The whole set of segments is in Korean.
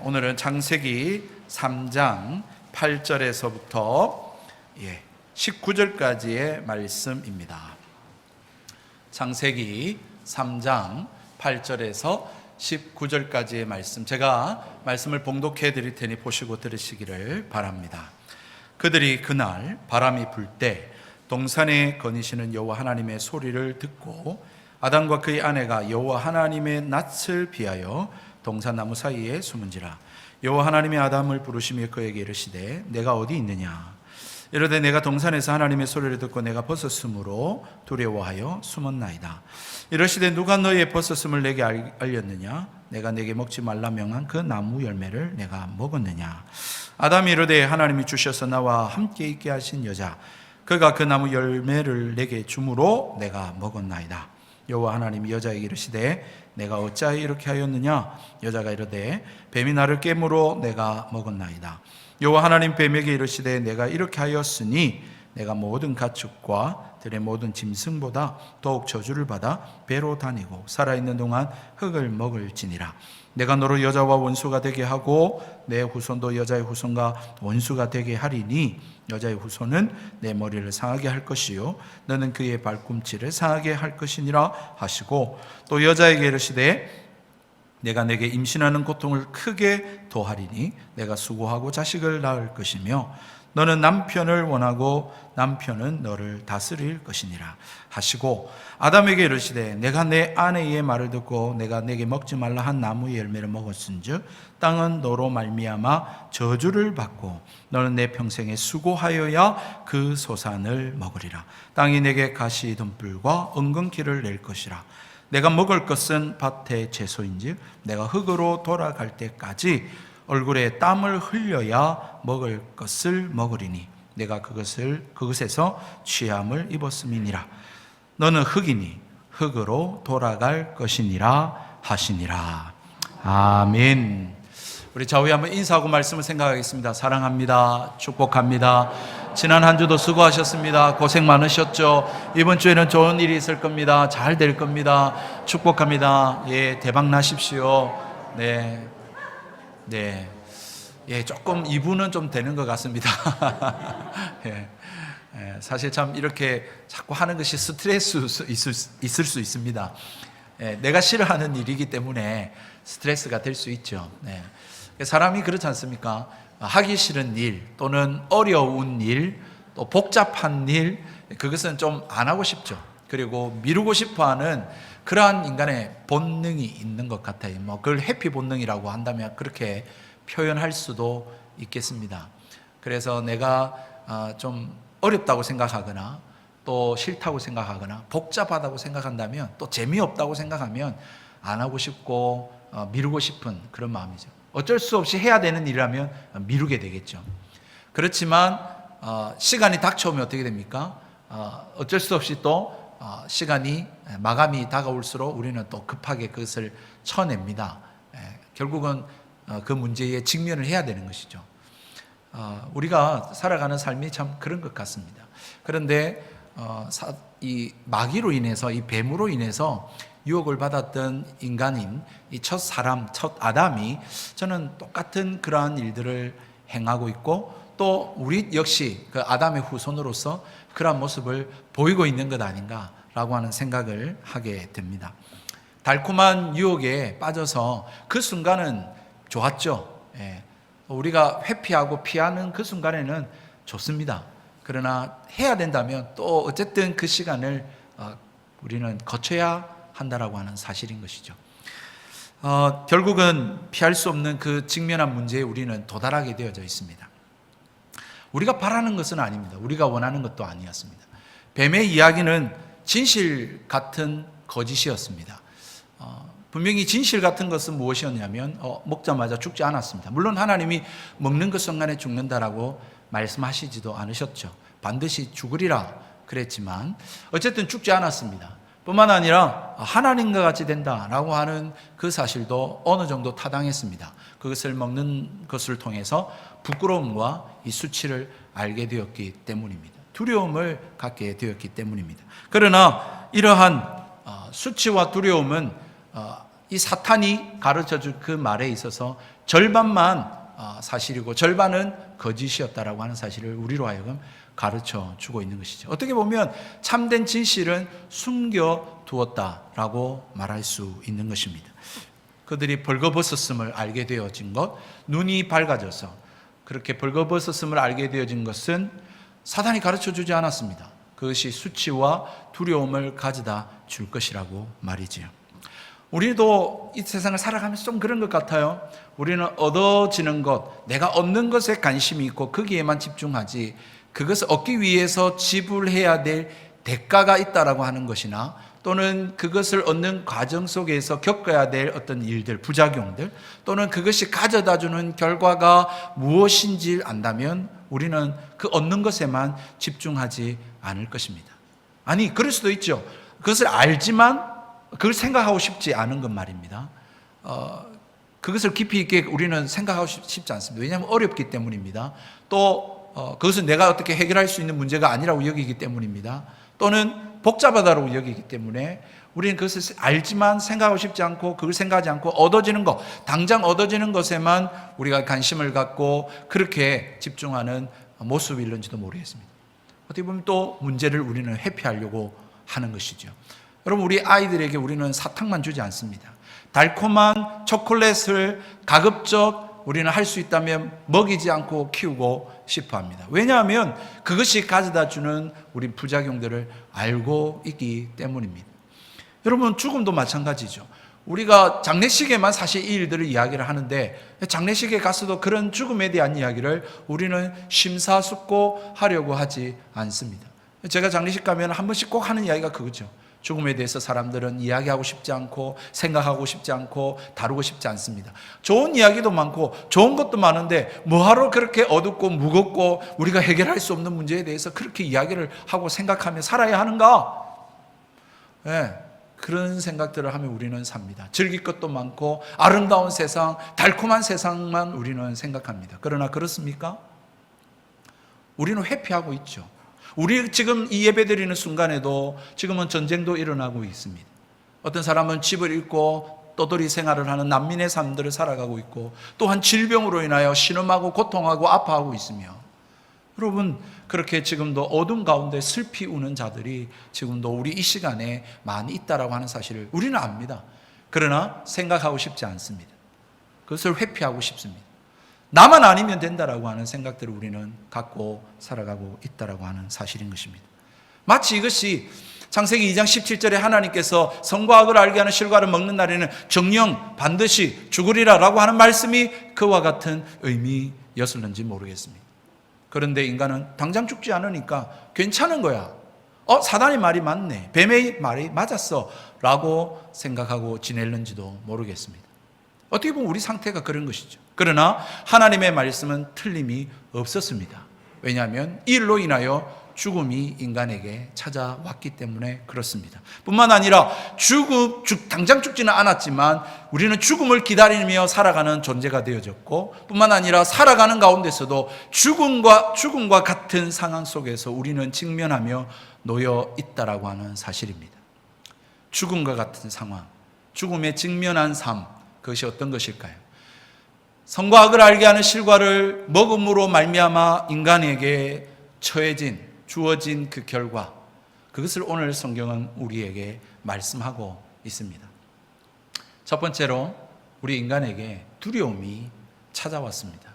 오늘은 창세기 3장 8절에서부터 19절까지의 말씀입니다. 창세기 3장 8절에서 19절까지의 말씀, 제가 말씀을 봉독해 드릴 테니 보시고 들으시기를 바랍니다. 그들이 그날 바람이 불 때 동산에 거니시는 여호와 하나님의 소리를 듣고 아담과 그의 아내가 여호와 하나님의 낯을 피하여 동산나무 사이에 숨은지라. 여호와 하나님이 아담을 부르시며 그에게 이르시되 내가 어디 있느냐. 이르되 내가 동산에서 하나님의 소리를 듣고 내가 벗었으므로 두려워하여 숨었나이다. 이르시되 누가 너의 벗었음을 내게 알렸느냐. 내가 내게 먹지 말라 명한 그 나무 열매를 내가 먹었느냐. 아담이 이르되 하나님이 주셔서 나와 함께 있게 하신 여자 그가 그 나무 열매를 내게 주므로 내가 먹었나이다. 여호와 하나님이 여자에게 이르시되 내가 어찌하여 이렇게 하였느냐. 여자가 이르되 뱀이 나를 깨므로 내가 먹었나이다. 여호와 하나님 뱀에게 이르시되 내가 이렇게 하였으니 내가 모든 가축과 들의 모든 짐승보다 더욱 저주를 받아 배로 다니고 살아있는 동안 흙을 먹을지니라. 내가 너로 여자와 원수가 되게 하고 내 후손도 여자의 후손과 원수가 되게 하리니 여자의 후손은 내 머리를 상하게 할 것이요 너는 그의 발꿈치를 상하게 할 것이니라 하시고, 또 여자에게 이르시되 내가 내게 임신하는 고통을 크게 더하리니 내가 수고하고 자식을 낳을 것이며 너는 남편을 원하고 남편은 너를 다스릴 것이니라 하시고, 아담에게 이르시되 내가 내 아내의 말을 듣고 내가 내게 먹지 말라 한 나무의 열매를 먹었은즉 땅은 너로 말미암아 저주를 받고 너는 내 평생에 수고하여야 그 소산을 먹으리라. 땅이 내게 가시덤불과 엉겅퀴를 낼 것이라. 내가 먹을 것은 밭의 채소인즉 내가 흙으로 돌아갈 때까지 얼굴에 땀을 흘려야 먹을 것을 먹으리니 내가 그것에서 취함을 입었음이니라. 너는 흙이니 흙으로 돌아갈 것이니라 하시니라. 아멘. 우리 좌우에 한번 인사하고 말씀을 생각하겠습니다. 사랑합니다. 축복합니다. 지난 한 주도 수고하셨습니다. 고생 많으셨죠? 이번 주에는 좋은 일이 있을 겁니다. 잘 될 겁니다. 축복합니다. 대박 나십시오. 조금 2부는 좀 되는 것 같습니다. 사실 참 이렇게 자꾸 하는 것이 스트레스 있을 수 있습니다. 내가 싫어하는 일이기 때문에 스트레스가 될 수 있죠. 사람이 그렇지 않습니까? 하기 싫은 일 또는 어려운 일, 또 복잡한 일, 그것은 좀 안 하고 싶죠. 그리고 미루고 싶어하는 그러한 인간의 본능이 있는 것 같아요. 그걸 회피 본능이라고 한다면 그렇게 표현할 수도 있겠습니다. 그래서 내가 좀 어렵다고 생각하거나 또 싫다고 생각하거나 복잡하다고 생각한다면 또 재미없다고 생각하면 안 하고 싶고 미루고 싶은 그런 마음이죠. 어쩔 수 없이 해야 되는 일이라면 미루게 되겠죠. 그렇지만 시간이 닥쳐오면 어떻게 됩니까? 어쩔 수 없이 또 시간이 마감이 다가올수록 우리는 또 급하게 그것을 쳐냅니다. 결국은 그 문제에 직면을 해야 되는 것이죠. 우리가 살아가는 삶이 참 그런 것 같습니다. 그런데 이 마귀로 인해서, 이 뱀으로 인해서 유혹을 받았던 인간인 이 첫 사람, 첫 아담이 저는 똑같은 그러한 일들을 행하고 있고 또 우리 역시 그 아담의 후손으로서 그러한 모습을 보이고 있는 것 아닌가라고 하는 생각을 하게 됩니다. 달콤한 유혹에 빠져서 그 순간은 좋았죠. 우리가 회피하고 피하는 그 순간에는 좋습니다. 그러나 해야 된다면 또 어쨌든 그 시간을 우리는 거쳐야 한다라고 하는 사실인 것이죠. 결국은 피할 수 없는 그 직면한 문제에 우리는 도달하게 되어져 있습니다. 우리가 바라는 것은 아닙니다. 우리가 원하는 것도 아니었습니다. 뱀의 이야기는 진실 같은 거짓이었습니다. 분명히 진실 같은 것은 무엇이었냐면 먹자마자 죽지 않았습니다. 물론 하나님이 먹는 것 순간에 죽는다라고 말씀하시지도 않으셨죠. 반드시 죽으리라 그랬지만 어쨌든 죽지 않았습니다. 뿐만 아니라 하나님과 같이 된다라고 하는 그 사실도 어느 정도 타당했습니다. 그것을 먹는 것을 통해서 부끄러움과 이 수치를 알게 되었기 때문입니다. 두려움을 갖게 되었기 때문입니다. 그러나 이러한 수치와 두려움은 이 사탄이 가르쳐줄 그 말에 있어서 절반만 사실이고 절반은 거짓이었다라고 하는 사실을 우리로 하여금 가르쳐 주고 있는 것이죠. 어떻게 보면 참된 진실은 숨겨두었다라고 말할 수 있는 것입니다. 그들이 벌거벗었음을 알게 되어진 것, 눈이 밝아져서 그렇게 벌거벗었음을 알게 되어진 것은 사탄이 가르쳐 주지 않았습니다. 그것이 수치와 두려움을 가져다 줄 것이라고 말이지요. 우리도 이 세상을 살아가면서 좀 그런 것 같아요. 우리는 얻어지는 것, 내가 얻는 것에 관심이 있고 거기에만 집중하지, 그것을 얻기 위해서 지불해야 될 대가가 있다라고 하는 것이나 또는 그것을 얻는 과정 속에서 겪어야 될 어떤 일들, 부작용들, 또는 그것이 가져다주는 결과가 무엇인지 안다면 우리는 그 얻는 것에만 집중하지 않을 것입니다. 아니, 그럴 수도 있죠. 그것을 알지만 그걸 생각하고 싶지 않은 것 말입니다. 그것을 깊이 있게 우리는 생각하고 싶지 않습니다. 왜냐하면 어렵기 때문입니다. 또 그것은 내가 어떻게 해결할 수 있는 문제가 아니라고 여기기 때문입니다. 또는 복잡하다고 여기기 때문에 우리는 그것을 알지만 생각하고 싶지 않고 그걸 생각하지 않고 얻어지는 것, 당장 얻어지는 것에만 우리가 관심을 갖고 그렇게 집중하는 모습이 있는지도 모르겠습니다. 어떻게 보면 또 문제를 우리는 회피하려고 하는 것이죠. 여러분, 우리 아이들에게 우리는 사탕만 주지 않습니다. 달콤한 초콜릿을 가급적 우리는 할 수 있다면 먹이지 않고 키우고 싶어 합니다. 왜냐하면 그것이 가져다 주는 우리 부작용들을 알고 있기 때문입니다. 여러분, 죽음도 마찬가지죠. 우리가 장례식에만 사실 이 일들을 이야기를 하는데 장례식에 가서도 그런 죽음에 대한 이야기를 우리는 심사숙고하려고 하지 않습니다. 제가 장례식 가면 한 번씩 꼭 하는 이야기가 그거죠. 죽음에 대해서 사람들은 이야기하고 싶지 않고 생각하고 싶지 않고 다루고 싶지 않습니다. 좋은 이야기도 많고 좋은 것도 많은데 뭐하러 그렇게 어둡고 무겁고 우리가 해결할 수 없는 문제에 대해서 그렇게 이야기를 하고 생각하며 살아야 하는가? 네, 그런 생각들을 하며 우리는 삽니다. 즐길 것도 많고 아름다운 세상, 달콤한 세상만 우리는 생각합니다. 그러나 그렇습니까? 우리는 회피하고 있죠. 우리 지금 이 예배 드리는 순간에도 지금은 전쟁도 일어나고 있습니다. 어떤 사람은 집을 잃고 떠돌이 생활을 하는 난민의 삶들을 살아가고 있고 또한 질병으로 인하여 신음하고 고통하고 아파하고 있으며 여러분 그렇게 지금도 어둠 가운데 슬피 우는 자들이 지금도 우리 이 시간에 많이 있다라고 하는 사실을 우리는 압니다. 그러나 생각하고 싶지 않습니다. 그것을 회피하고 싶습니다. 나만 아니면 된다라고 하는 생각들을 우리는 갖고 살아가고 있다라고 하는 사실인 것입니다. 마치 이것이 창세기 2장 17절에 하나님께서 성과 악을 알게 하는 실과를 먹는 날에는 정령 반드시 죽으리라 라고 하는 말씀이 그와 같은 의미였을는지 모르겠습니다. 그런데 인간은 당장 죽지 않으니까 괜찮은 거야. 사단의 말이 맞네. 뱀의 말이 맞았어 라고 생각하고 지낼는지도 모르겠습니다. 어떻게 보면 우리 상태가 그런 것이죠. 그러나 하나님의 말씀은 틀림이 없었습니다. 왜냐하면 이 일로 인하여 죽음이 인간에게 찾아왔기 때문에 그렇습니다. 뿐만 아니라 당장 죽지는 않았지만 우리는 죽음을 기다리며 살아가는 존재가 되어졌고 뿐만 아니라 살아가는 가운데서도 죽음과 같은 상황 속에서 우리는 직면하며 놓여 있다라고 하는 사실입니다. 죽음과 같은 상황, 죽음에 직면한 삶, 그것이 어떤 것일까요? 선과 악을 알게 하는 실과를 먹음으로 말미암아 인간에게 주어진 그 결과, 그것을 오늘 성경은 우리에게 말씀하고 있습니다. 첫 번째로 우리 인간에게 두려움이 찾아왔습니다.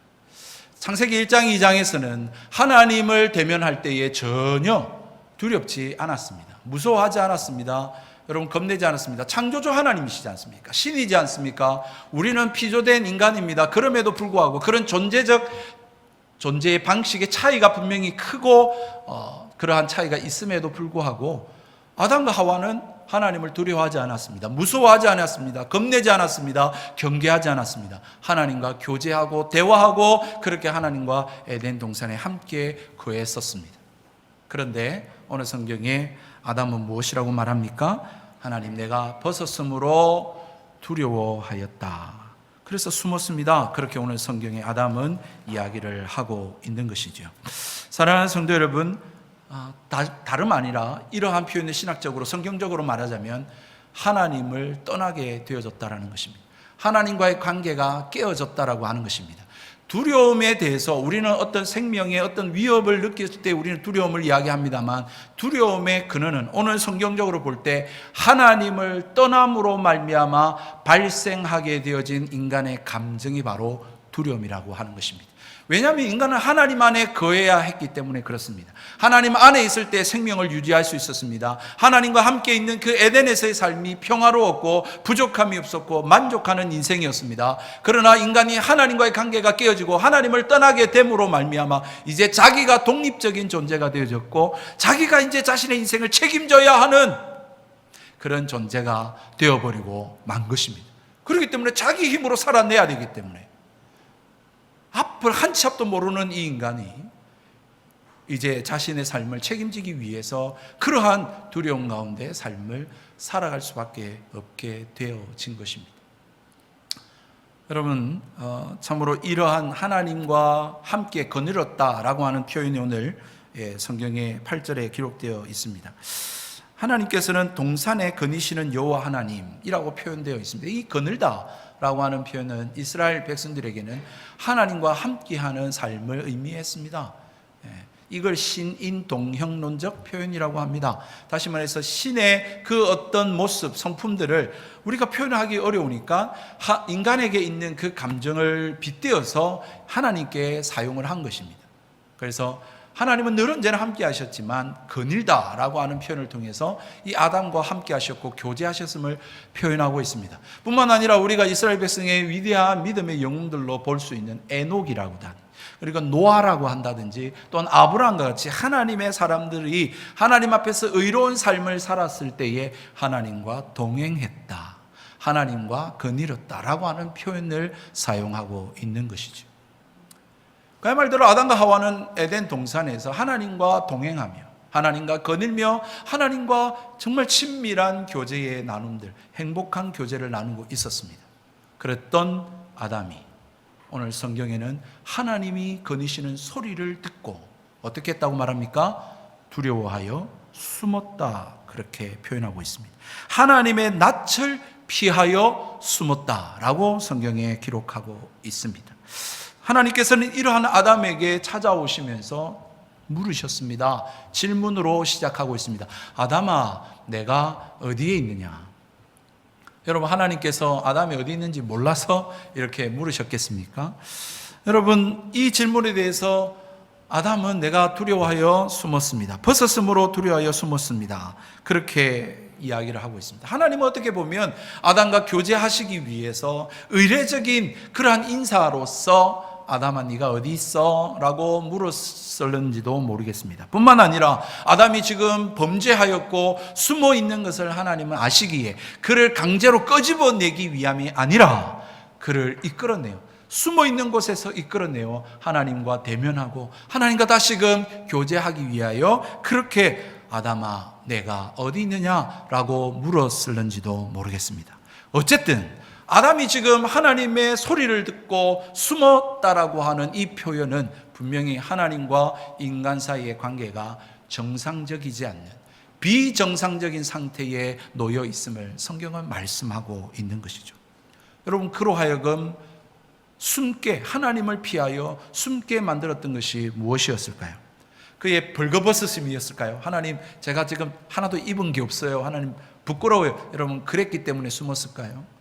창세기 1장 2장에서는 하나님을 대면할 때에 전혀 두렵지 않았습니다. 무서워하지 않았습니다. 여러분 겁내지 않았습니다. 창조주 하나님이시지 않습니까? 신이지 않습니까? 우리는 피조된 인간입니다. 그럼에도 불구하고 그런 존재의 방식의 차이가 분명히 크고 그러한 차이가 있음에도 불구하고 아담과 하와는 하나님을 두려워하지 않았습니다. 무서워하지 않았습니다. 겁내지 않았습니다. 경계하지 않았습니다. 하나님과 교제하고 대화하고 그렇게 하나님과 에덴 동산에 함께 거했었습니다. 그런데 오늘 성경에 아담은 무엇이라고 말합니까? 하나님 내가 벗었으므로 두려워하였다. 그래서 숨었습니다. 그렇게 오늘 성경에 아담은 이야기를 하고 있는 것이죠. 사랑하는 성도 여러분, 다름 아니라 이러한 표현을 신학적으로 성경적으로 말하자면 하나님을 떠나게 되어졌다라는 것입니다. 하나님과의 관계가 깨어졌다라고 하는 것입니다. 두려움에 대해서 우리는 어떤 생명의 어떤 위협을 느꼈을 때 우리는 두려움을 이야기합니다만, 두려움의 근원은 오늘 성경적으로 볼 때 하나님을 떠남으로 말미암아 발생하게 되어진 인간의 감정이 바로 두려움이라고 하는 것입니다. 왜냐하면 인간은 하나님 안에 거해야 했기 때문에 그렇습니다. 하나님 안에 있을 때 생명을 유지할 수 있었습니다. 하나님과 함께 있는 그 에덴에서의 삶이 평화로웠고 부족함이 없었고 만족하는 인생이었습니다. 그러나 인간이 하나님과의 관계가 깨어지고 하나님을 떠나게 됨으로 말미암아 이제 자기가 독립적인 존재가 되어졌고 자기가 이제 자신의 인생을 책임져야 하는 그런 존재가 되어버리고 만 것입니다. 그렇기 때문에 자기 힘으로 살아내야 되기 때문에 앞을 한 치 앞도 모르는 이 인간이 이제 자신의 삶을 책임지기 위해서 그러한 두려움 가운데 삶을 살아갈 수밖에 없게 되어진 것입니다. 여러분, 참으로 이러한 하나님과 함께 거느렸다라고 하는 표현이 오늘 성경의 8절에 기록되어 있습니다. 하나님께서는 동산에 거니시는 여호와 하나님이라고 표현되어 있습니다. 이 거늘다라고 하는 표현은 이스라엘 백성들에게는 하나님과 함께하는 삶을 의미했습니다. 이걸 신인동형론적 표현이라고 합니다. 다시 말해서 신의 그 어떤 모습, 성품들을 우리가 표현하기 어려우니까 인간에게 있는 그 감정을 빗대어서 하나님께 사용을 한 것입니다. 그래서 하나님은 늘 언제나 함께 하셨지만 거닐다라고 하는 표현을 통해서 이 아담과 함께 하셨고 교제하셨음을 표현하고 있습니다. 뿐만 아니라 우리가 이스라엘 백성의 위대한 믿음의 영웅들로 볼 수 있는 에녹이라고 하는, 그리고 노아라고 한다든지 또는 아브라함과 같이 하나님의 사람들이 하나님 앞에서 의로운 삶을 살았을 때에 하나님과 동행했다, 하나님과 거닐었다라고 하는 표현을 사용하고 있는 것이죠. 그 말대로 아담과 하와는 에덴 동산에서 하나님과 동행하며 하나님과 거닐며 하나님과 정말 친밀한 교제의 나눔들, 행복한 교제를 나누고 있었습니다. 그랬던 아담이 오늘 성경에는 하나님이 거니시는 소리를 듣고 어떻게 했다고 말합니까? 두려워하여 숨었다, 그렇게 표현하고 있습니다. 하나님의 낯을 피하여 숨었다라고 성경에 기록하고 있습니다. 하나님께서는 이러한 아담에게 찾아오시면서 물으셨습니다. 질문으로 시작하고 있습니다. 아담아, 내가 어디에 있느냐? 여러분, 하나님께서 아담이 어디 있는지 몰라서 이렇게 물으셨겠습니까? 여러분, 이 질문에 대해서 아담은 내가 두려워하여 숨었습니다. 벗었으므로 두려워하여 숨었습니다, 그렇게 이야기를 하고 있습니다. 하나님은 어떻게 보면 아담과 교제하시기 위해서 의례적인 그러한 인사로서 아담아 네가 어디 있어? 라고 물었을는지도 모르겠습니다. 뿐만 아니라 아담이 지금 범죄하였고 숨어 있는 것을 하나님은 아시기에 그를 강제로 끄집어내기 위함이 아니라 그를 이끌어내요, 숨어 있는 곳에서 이끌어내어 하나님과 대면하고 하나님과 다시금 교제하기 위하여 그렇게 아담아 내가 어디 있느냐라고 물었을는지도 모르겠습니다. 어쨌든 아담이 지금 하나님의 소리를 듣고 숨었다라고 하는 이 표현은 분명히 하나님과 인간 사이의 관계가 정상적이지 않는 비정상적인 상태에 놓여 있음을 성경은 말씀하고 있는 것이죠. 여러분, 그로 하여금 숨게, 하나님을 피하여 숨게 만들었던 것이 무엇이었을까요? 그의 벌거벗음이었을까요? 하나님, 제가 지금 하나도 입은 게 없어요, 하나님 부끄러워요, 여러분 그랬기 때문에 숨었을까요?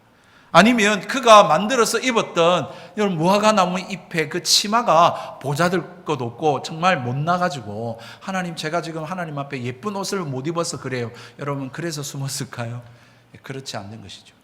아니면 그가 만들어서 입었던 여러분 무화과나무 잎의 그 치마가 보잘것 없고 정말 못나가지고 하나님, 제가 지금 하나님 앞에 예쁜 옷을 못 입어서 그래요, 여러분 그래서 숨었을까요? 그렇지 않는 것이죠.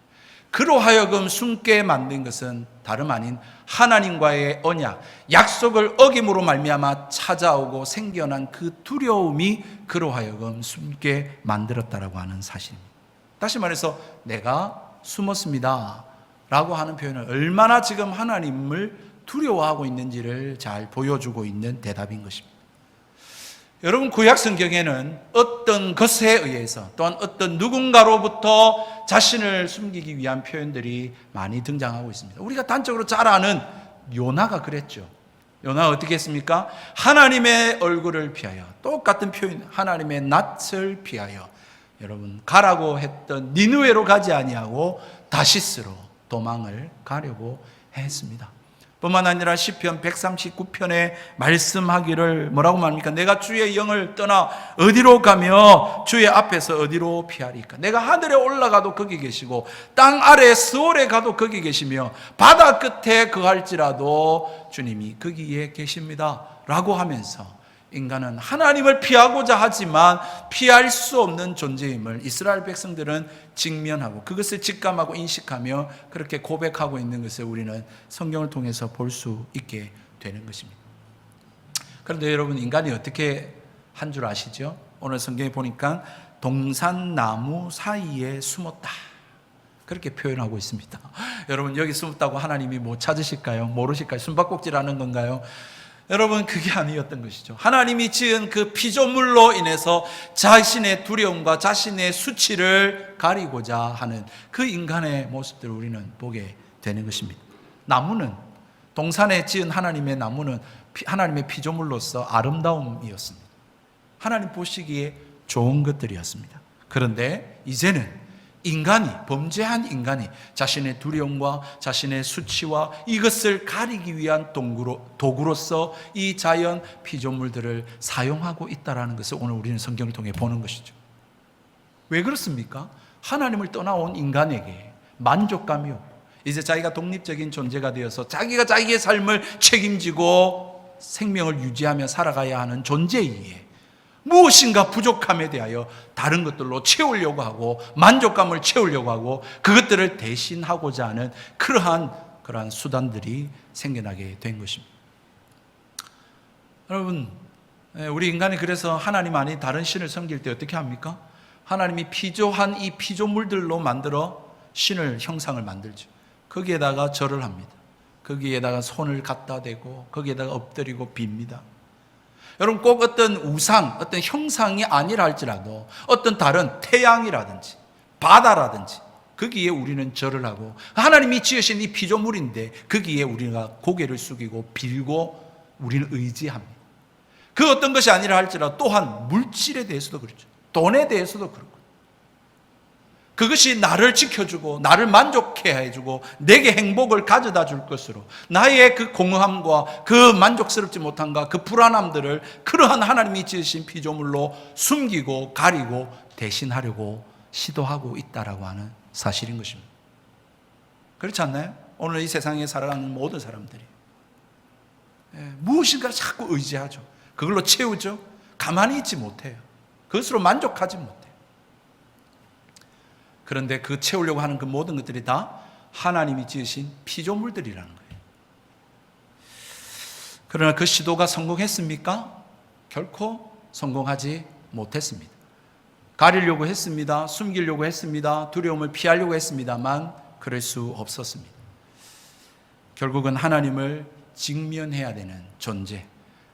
그로 하여금 숨게 만든 것은 다름 아닌 하나님과의 언약, 약속을 어김으로 말미암아 찾아오고 생겨난 그 두려움이 그로 하여금 숨게 만들었다라고 하는 사실입니다. 다시 말해서 내가 숨었습니다 라고 하는 표현은 얼마나 지금 하나님을 두려워하고 있는지를 잘 보여주고 있는 대답인 것입니다. 여러분, 구약 성경에는 어떤 것에 의해서 또한 어떤 누군가로부터 자신을 숨기기 위한 표현들이 많이 등장하고 있습니다. 우리가 단적으로 잘 아는 요나가 그랬죠. 요나가 어떻게 했습니까? 하나님의 얼굴을 피하여, 똑같은 표현, 하나님의 낯을 피하여 여러분, 가라고 했던 니느웨로 가지 아니하고 다시스로 도망을 가려고 했습니다. 뿐만 아니라 시편 139편에 말씀하기를 뭐라고 말합니까? 내가 주의 영을 떠나 어디로 가며 주의 앞에서 어디로 피하리까? 내가 하늘에 올라가도 거기 계시고 땅 아래 스올에 가도 거기 계시며 바다 끝에 거할지라도 주님이 거기에 계십니다 라고 하면서 인간은 하나님을 피하고자 하지만 피할 수 없는 존재임을 이스라엘 백성들은 직면하고 그것을 직감하고 인식하며 그렇게 고백하고 있는 것을 우리는 성경을 통해서 볼 수 있게 되는 것입니다. 그런데 여러분, 인간이 어떻게 한 줄 아시죠? 오늘 성경에 보니까 동산나무 사이에 숨었다, 그렇게 표현하고 있습니다. 여러분, 여기 숨었다고 하나님이 뭐 찾으실까요? 모르실까요? 숨바꼭질하는 건가요? 여러분, 그게 아니었던 것이죠. 하나님이 지은 그 피조물로 인해서 자신의 두려움과 자신의 수치를 가리고자 하는 그 인간의 모습들을 우리는 보게 되는 것입니다. 나무는, 동산에 지은 하나님의 나무는 하나님의 피조물로서 아름다움이었습니다. 하나님 보시기에 좋은 것들이었습니다. 그런데 이제는 인간이, 범죄한 인간이 자신의 두려움과 자신의 수치와 이것을 가리기 위한 도구로서 이 자연 피조물들을 사용하고 있다는 것을 오늘 우리는 성경을 통해 보는 것이죠. 왜 그렇습니까? 하나님을 떠나온 인간에게 만족감이 없고 이제 자기가 독립적인 존재가 되어서 자기가 자기의 삶을 책임지고 생명을 유지하며 살아가야 하는 존재이기에 무엇인가 부족함에 대하여 다른 것들로 채우려고 하고 만족감을 채우려고 하고 그것들을 대신하고자 하는 그러한 수단들이 생겨나게 된 것입니다. 여러분, 우리 인간이 그래서 하나님 아닌 다른 신을 섬길 때 어떻게 합니까? 하나님이 피조한 이 피조물들로 만들어 신을, 형상을 만들죠. 거기에다가 절을 합니다. 거기에다가 손을 갖다 대고 거기에다가 엎드리고 빕니다. 여러분, 꼭 어떤 우상, 어떤 형상이 아니라 할지라도 어떤 다른 태양이라든지 바다라든지 거기에 우리는 절을 하고 하나님이 지으신 이 피조물인데 거기에 우리가 고개를 숙이고 빌고 우리는 의지합니다. 그 어떤 것이 아니라 할지라도 또한 물질에 대해서도 그렇죠. 돈에 대해서도 그렇고 그것이 나를 지켜주고 나를 만족해 해주고 내게 행복을 가져다 줄 것으로 나의 그 공허함과 그 만족스럽지 못함과 그 불안함들을 그러한 하나님이 지으신 피조물로 숨기고 가리고 대신하려고 시도하고 있다라고 하는 사실인 것입니다. 그렇지 않나요? 오늘 이 세상에 살아가는 모든 사람들이 무엇인가를 자꾸 의지하죠. 그걸로 채우죠. 가만히 있지 못해요. 그것으로 만족하지 못해요. 그런데 그 채우려고 하는 그 모든 것들이 다 하나님이 지으신 피조물들이라는 거예요. 그러나 그 시도가 성공했습니까? 결코 성공하지 못했습니다. 가리려고 했습니다. 숨기려고 했습니다. 두려움을 피하려고 했습니다만 그럴 수 없었습니다. 결국은 하나님을 직면해야 되는 존재,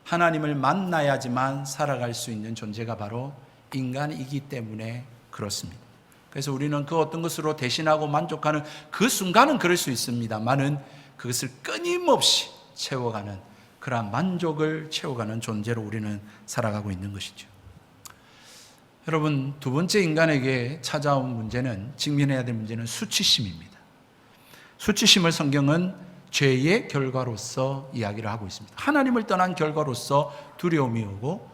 하나님을 만나야지만 살아갈 수 있는 존재가 바로 인간이기 때문에 그렇습니다. 그래서 우리는 그 어떤 것으로 대신하고 만족하는 그 순간은 그럴 수 있습니다만은 그것을 끊임없이 채워가는 그러한 만족을 채워가는 존재로 우리는 살아가고 있는 것이죠. 여러분, 두 번째 인간에게 찾아온 문제는, 직면해야 될 문제는 수치심입니다. 수치심을 성경은 죄의 결과로서 이야기를 하고 있습니다. 하나님을 떠난 결과로서 두려움이 오고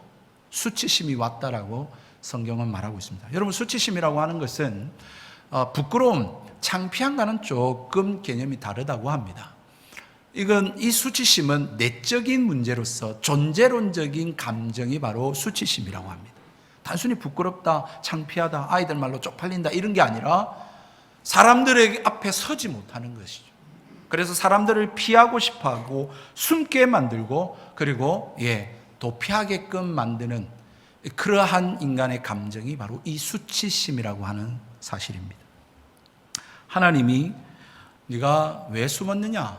수치심이 왔다라고 성경은 말하고 있습니다. 여러분, 수치심이라고 하는 것은 부끄러움, 창피함과는 조금 개념이 다르다고 합니다. 이 수치심은 내적인 문제로서 존재론적인 감정이 바로 수치심이라고 합니다. 단순히 부끄럽다, 창피하다, 아이들 말로 쪽팔린다 이런 게 아니라 사람들의 앞에 서지 못하는 것이죠. 그래서 사람들을 피하고 싶어하고 숨게 만들고 그리고 도피하게끔 만드는 그러한 인간의 감정이 바로 이 수치심이라고 하는 사실입니다. 하나님이 네가 왜 숨었느냐?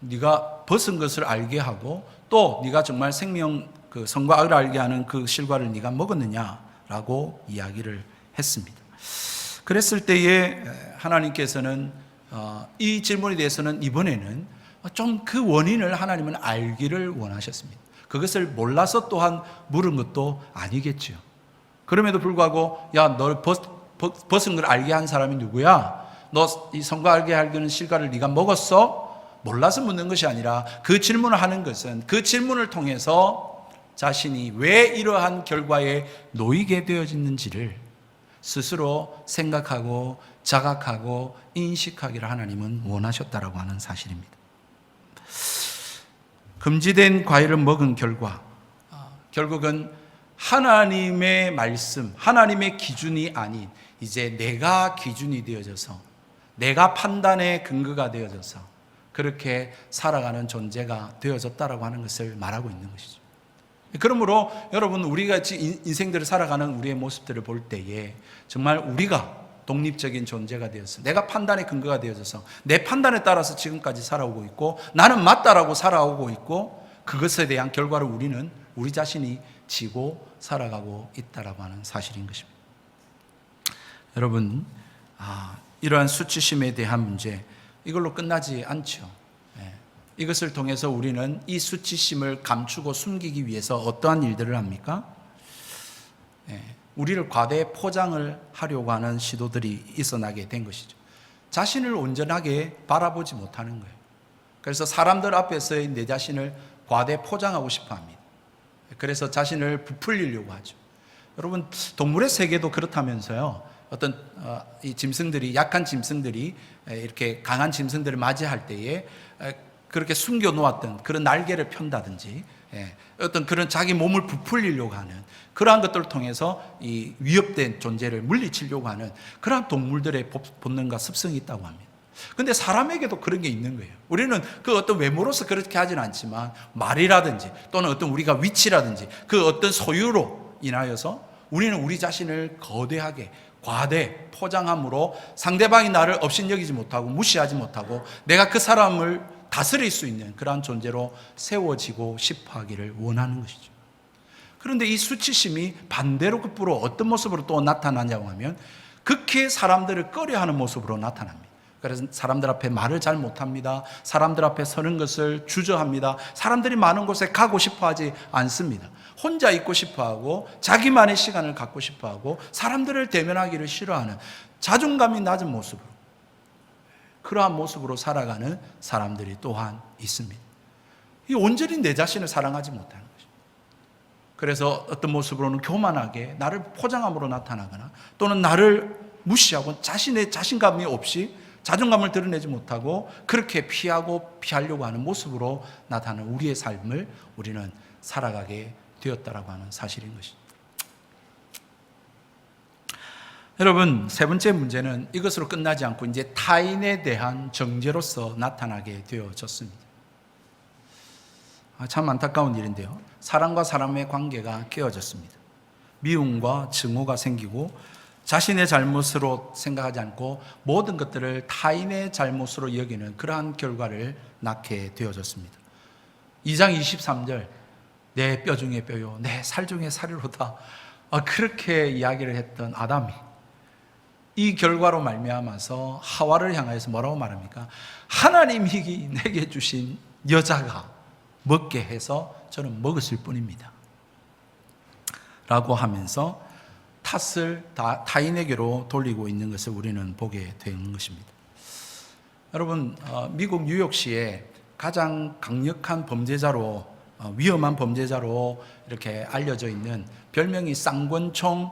네가 벗은 것을 알게 하고 또 네가 정말 선과 악을 알게 하는 그 실과를 네가 먹었느냐라고 이야기를 했습니다. 그랬을 때에 하나님께서는 이 질문에 대해서는 이번에는 좀 그 원인을 하나님은 알기를 원하셨습니다. 그것을 몰라서 또한 물은 것도 아니겠죠. 그럼에도 불구하고 야, 널 벗은 걸 알게 한 사람이 누구야? 너 이 성과 알게 하는 실과를 네가 먹었어? 몰라서 묻는 것이 아니라 그 질문을 하는 것은 그 질문을 통해서 자신이 왜 이러한 결과에 놓이게 되어졌는지를 스스로 생각하고 자각하고 인식하기를 하나님은 원하셨다라고 하는 사실입니다. 금지된 과일을 먹은 결과 결국은 하나님의 말씀, 하나님의 기준이 아닌 이제 내가 기준이 되어져서 내가 판단의 근거가 되어져서 그렇게 살아가는 존재가 되어졌다라고 하는 것을 말하고 있는 것이죠. 그러므로 여러분 우리가 인생들을 살아가는 우리의 모습들을 볼 때에 정말 우리가 독립적인 존재가 되어서 내가 판단의 근거가 되어져서 내 판단에 따라서 지금까지 살아오고 있고 나는 맞다라고 살아오고 있고 그것에 대한 결과를 우리는 우리 자신이 지고 살아가고 있다라고 하는 사실인 것입니다. 여러분 이러한 수치심에 대한 문제 이걸로 끝나지 않죠. 이것을 통해서 우리는 이 수치심을 감추고 숨기기 위해서 어떠한 일들을 합니까? 우리를 과대 포장을 하려고 하는 시도들이 있어나게 된 것이죠. 자신을 온전하게 바라보지 못하는 거예요. 그래서 사람들 앞에서의 내 자신을 과대 포장하고 싶어 합니다. 그래서 자신을 부풀리려고 하죠. 여러분 동물의 세계도 그렇다면서요. 어떤 이 짐승들이 약한 짐승들이 이렇게 강한 짐승들을 맞이할 때에 그렇게 숨겨 놓았던 그런 날개를 편다든지 어떤 그런 자기 몸을 부풀리려고 하는 그러한 것들을 통해서 이 위협된 존재를 물리치려고 하는 그러한 동물들의 본능과 습성이 있다고 합니다. 근데 사람에게도 그런 게 있는 거예요. 우리는 그 어떤 외모로서 그렇게 하진 않지만 말이라든지 또는 어떤 우리가 위치라든지 그 어떤 소유로 인하여서 우리는 우리 자신을 거대하게 과대 포장함으로 상대방이 나를 업신여기지 못하고 무시하지 못하고 내가 그 사람을 다스릴 수 있는 그러한 존재로 세워지고 싶어 하기를 원하는 것이죠. 그런데 이 수치심이 반대로 급부로 어떤 모습으로 또 나타나냐고 하면 극히 사람들을 꺼려하는 모습으로 나타납니다. 그래서 사람들 앞에 말을 잘 못합니다. 사람들 앞에 서는 것을 주저합니다. 사람들이 많은 곳에 가고 싶어 하지 않습니다. 혼자 있고 싶어 하고 자기만의 시간을 갖고 싶어 하고 사람들을 대면하기를 싫어하는 자존감이 낮은 모습으로 그러한 모습으로 살아가는 사람들이 또한 있습니다. 이 온전히 내 자신을 사랑하지 못하는 것입니다. 그래서 어떤 모습으로는 교만하게 나를 포장함으로 나타나거나 또는 나를 무시하고 자신의 자신감이 없이 자존감을 드러내지 못하고 그렇게 피하려고 하는 모습으로 나타나는 우리의 삶을 우리는 살아가게 되었다라고 하는 사실인 것입니다. 여러분 세 번째 문제는 이것으로 끝나지 않고 이제 타인에 대한 정죄로서 나타나게 되어졌습니다. 참 안타까운 일인데요. 사람과 사람의 관계가 깨어졌습니다. 미움과 증오가 생기고 자신의 잘못으로 생각하지 않고 모든 것들을 타인의 잘못으로 여기는 그러한 결과를 낳게 되어졌습니다. 2장 23절 내 뼈 중에 뼈요 내 살 중에 살이로다 그렇게 이야기를 했던 아담이 이 결과로 말미암아서 하와를 향하여서 뭐라고 말합니까? 하나님이 내게 주신 여자가 먹게 해서 저는 먹었을 뿐입니다 라고 하면서 탓을 타인에게로 돌리고 있는 것을 우리는 보게 되는 것입니다. 여러분 미국 뉴욕시에 가장 강력한 범죄자로 위험한 범죄자로 이렇게 알려져 있는 별명이 쌍권총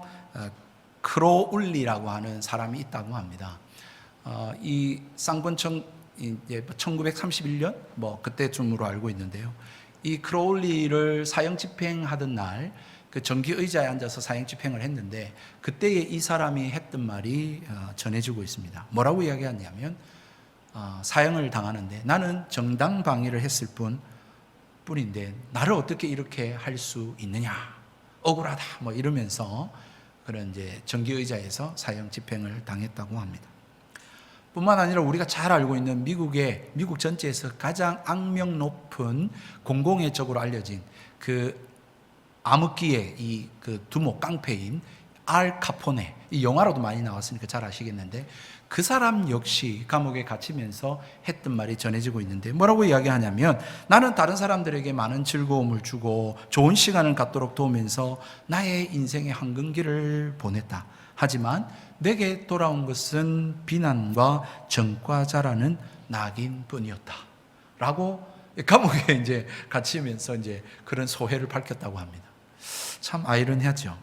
크로울리라고 하는 사람이 있다고 합니다. 이 쌍권총 1931년 그때쯤으로 알고 있는데요. 이 크로울리를 사형 집행하던 날 그 전기 의자에 앉아서 사형 집행을 했는데 그때에 이 사람이 했던 말이 전해지고 있습니다. 뭐라고 이야기하냐면 사형을 당하는데 나는 정당 방위를 했을 뿐인데 나를 어떻게 이렇게 할 수 있느냐 억울하다 이러면서 그런 이제 전기 의자에서 사형 집행을 당했다고 합니다. 뿐만 아니라 우리가 잘 알고 있는 미국 전체에서 가장 악명 높은 공공의 적으로 알려진 그 암흑기의 그 두목 깡패인 알 카포네, 이 영화로도 많이 나왔으니까 잘 아시겠는데 그 사람 역시 감옥에 갇히면서 했던 말이 전해지고 있는데 뭐라고 이야기하냐면 나는 다른 사람들에게 많은 즐거움을 주고 좋은 시간을 갖도록 도우면서 나의 인생의 한근기를 보냈다. 하지만 내게 돌아온 것은 비난과 전과자라는 낙인뿐이었다 라고 감옥에 이제 갇히면서 이제 그런 소회를 밝혔다고 합니다. 참 아이러니하죠.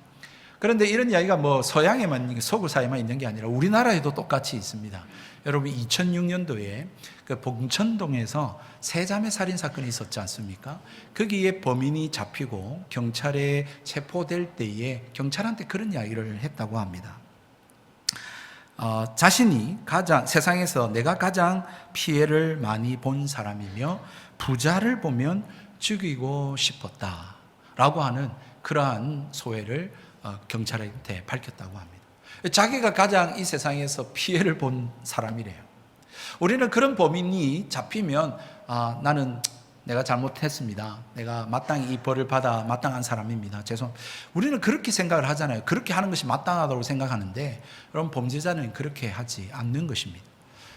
그런데 이런 이야기가 뭐 서양에만, 서구 사회만 있는 게 아니라 우리나라에도 똑같이 있습니다. 여러분 2006년도에 그 봉천동에서 세자매 살인 사건이 있었지 않습니까? 거기에 범인이 잡히고 경찰에 체포될 때에 경찰한테 그런 이야기를 했다고 합니다. 자신이 세상에서 내가 가장 피해를 많이 본 사람이며 부자를 보면 죽이고 싶었다 라고 하는 그러한 소회를 경찰한테 밝혔다고 합니다. 자기가 가장 이 세상에서 피해를 본 사람이래요. 우리는 그런 범인이 잡히면 나는 내가 잘못했습니다. 내가 마땅히 이 벌을 받아 마땅한 사람입니다. 우리는 그렇게 생각을 하잖아요. 그렇게 하는 것이 마땅하다고 생각하는데 여러분 범죄자는 그렇게 하지 않는 것입니다.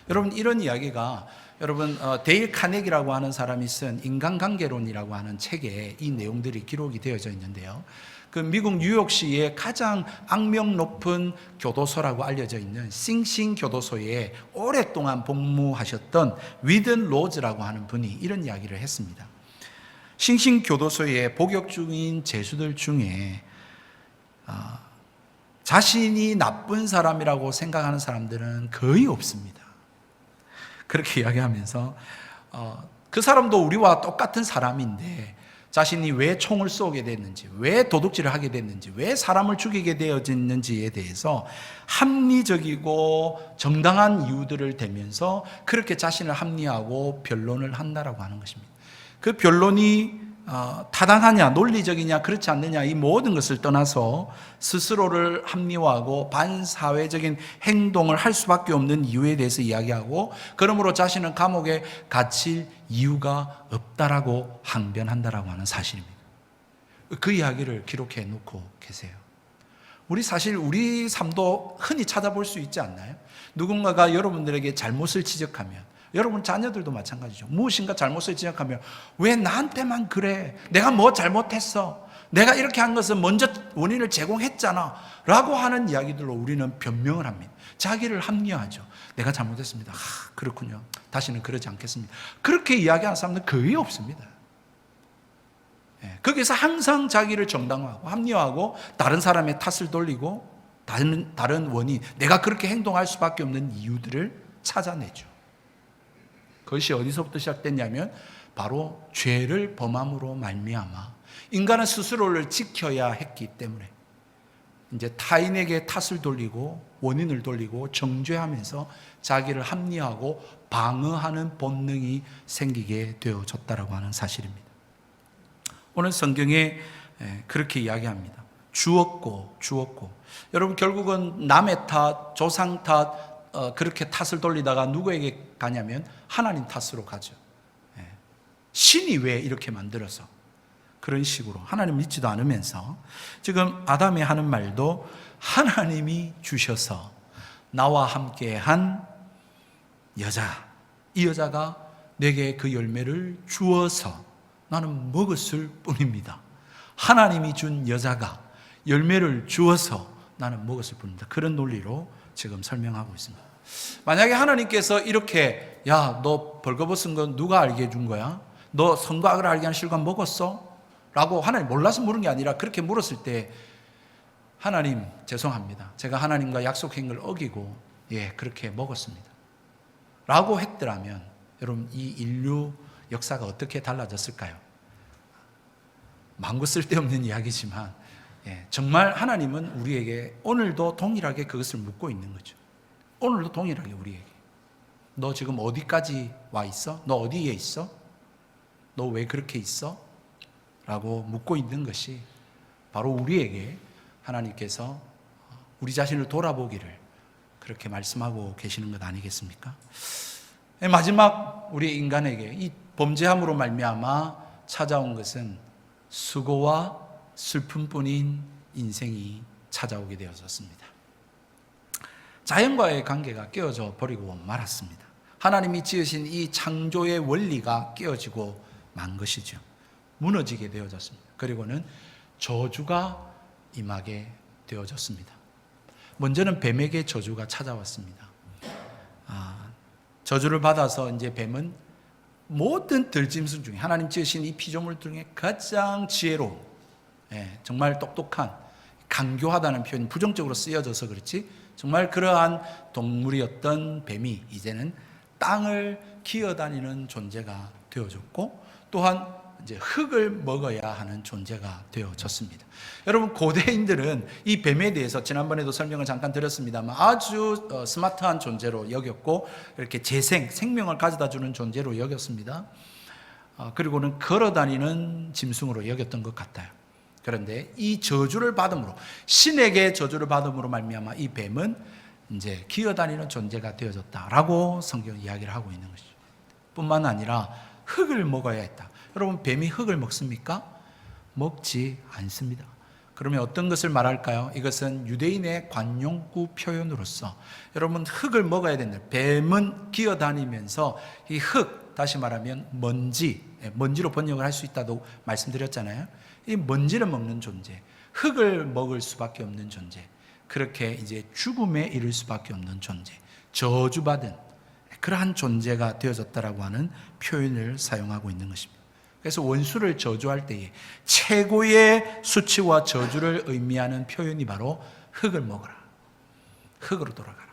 여러분 이런 이야기가 여러분 데일 카네기라고 하는 사람이 쓴 인간관계론이라고 하는 책에 이 내용들이 기록이 되어져 있는데요. 그 미국 뉴욕시의 가장 악명 높은 교도소라고 알려져 있는 싱싱 교도소에 오랫동안 복무하셨던 위든 로즈라고 하는 분이 이런 이야기를 했습니다. 싱싱 교도소에 복역 중인 죄수들 중에 자신이 나쁜 사람이라고 생각하는 사람들은 거의 없습니다. 그렇게 이야기하면서 그 사람도 우리와 똑같은 사람인데 자신이 왜 총을 쏘게 됐는지, 왜 도둑질을 하게 됐는지, 왜 사람을 죽이게 되어졌는지에 대해서 합리적이고 정당한 이유들을 대면서 그렇게 자신을 합리화하고 변론을 한다라고 하는 것입니다. 그 변론이 타당하냐, 논리적이냐, 그렇지 않느냐 이 모든 것을 떠나서 스스로를 합리화하고 반사회적인 행동을 할 수밖에 없는 이유에 대해서 이야기하고 그러므로 자신은 감옥에 갇힐 이유가 없다라고 항변한다라고 하는 사실입니다. 그 이야기를 기록해 놓고 계세요. 사실 우리 삶도 흔히 찾아볼 수 있지 않나요? 누군가가 여러분들에게 잘못을 지적하면 여러분 자녀들도 마찬가지죠. 무엇인가 잘못을 지적하면 왜 나한테만 그래? 내가 뭐 잘못했어? 내가 이렇게 한 것은 먼저 원인을 제공했잖아 라고 하는 이야기들로 우리는 변명을 합니다. 자기를 합리화하죠. 내가 잘못했습니다. 그렇군요. 다시는 그러지 않겠습니다. 그렇게 이야기하는 사람들은 거의 없습니다. 거기서 항상 자기를 정당화하고 합리화하고 다른 사람의 탓을 돌리고 다른 원인, 내가 그렇게 행동할 수밖에 없는 이유들을 찾아내죠. 그것이 어디서부터 시작됐냐면 바로 죄를 범함으로 말미암아 인간은 스스로를 지켜야 했기 때문에 이제 타인에게 탓을 돌리고 원인을 돌리고 정죄하면서 자기를 합리화하고 방어하는 본능이 생기게 되어졌다라고 하는 사실입니다. 오늘 성경에 그렇게 이야기합니다. 주었고 여러분 결국은 남의 탓, 조상 탓 그렇게 탓을 돌리다가 누구에게 가냐면 하나님 탓으로 가죠. 신이 왜 이렇게 만들어서 그런 식으로 하나님 믿지도 않으면서 지금 아담이 하는 말도 하나님이 주셔서 나와 함께한 여자, 이 여자가 내게 그 열매를 주어서 나는 먹었을 뿐입니다. 하나님이 준 여자가 열매를 주어서 나는 먹었을 뿐입니다. 그런 논리로 지금 설명하고 있습니다. 만약에 하나님께서 이렇게 너 벌거벗은 건 누가 알게 해준 거야? 너 선과 악을 알게 하는 실과 먹었어? 라고 하나님 몰라서 물은 게 아니라 그렇게 물었을 때 하나님 죄송합니다. 제가 하나님과 약속한 걸 어기고 그렇게 먹었습니다. 라고 했더라면 여러분 이 인류 역사가 어떻게 달라졌을까요? 망고 쓸데없는 이야기지만 정말 하나님은 우리에게 오늘도 동일하게 그것을 묻고 있는 거죠. 오늘도 동일하게 우리에게 너 지금 어디까지 와 있어? 너 어디에 있어? 너 왜 그렇게 있어? 라고 묻고 있는 것이 바로 우리에게 하나님께서 우리 자신을 돌아보기를 그렇게 말씀하고 계시는 것 아니겠습니까? 마지막 우리 인간에게 이 범죄함으로 말미암아 찾아온 것은 수고와 슬픔뿐인 인생이 찾아오게 되어졌습니다. 자연과의 관계가 깨어져 버리고 말았습니다. 하나님이 지으신 이 창조의 원리가 깨어지고 만 것이죠. 무너지게 되어졌습니다. 그리고는 저주가 임하게 되어졌습니다. 먼저는 뱀에게 저주가 찾아왔습니다. 저주를 받아서 이제 뱀은 모든 들짐승 중에 하나님 지으신 이 피조물 중에 가장 지혜로운, 정말 똑똑한, 간교하다는 표현이 부정적으로 쓰여져서 그렇지, 정말 그러한 동물이었던 뱀이 이제는 땅을 기어다니는 존재가 되어졌고, 또한 이제 흙을 먹어야 하는 존재가 되어졌습니다. 여러분, 고대인들은 이 뱀에 대해서 지난번에도 설명을 잠깐 드렸습니다만 아주 스마트한 존재로 여겼고, 이렇게 생명을 가져다 주는 존재로 여겼습니다. 그리고는 걸어다니는 짐승으로 여겼던 것 같아요. 그런데 이 저주를 받음으로, 신에게 저주를 받음으로 말미암아 이 뱀은 이제 기어다니는 존재가 되어졌다라고 성경 이야기를 하고 있는 것이죠. 뿐만 아니라 흙을 먹어야 했다. 여러분, 뱀이 흙을 먹습니까? 먹지 않습니다. 그러면 어떤 것을 말할까요? 이것은 유대인의 관용구 표현으로서, 여러분, 흙을 먹어야 된다. 뱀은 기어다니면서 이 흙, 다시 말하면 먼지로 번역을 할 수 있다고 말씀드렸잖아요. 이 먼지를 먹는 존재, 흙을 먹을 수밖에 없는 존재, 그렇게 이제 죽음에 이를 수밖에 없는 존재, 저주받은 그러한 존재가 되어졌다라고 하는 표현을 사용하고 있는 것입니다. 그래서 원수를 저주할 때에 최고의 수치와 저주를 의미하는 표현이 바로 흙을 먹어라, 흙으로 돌아가라,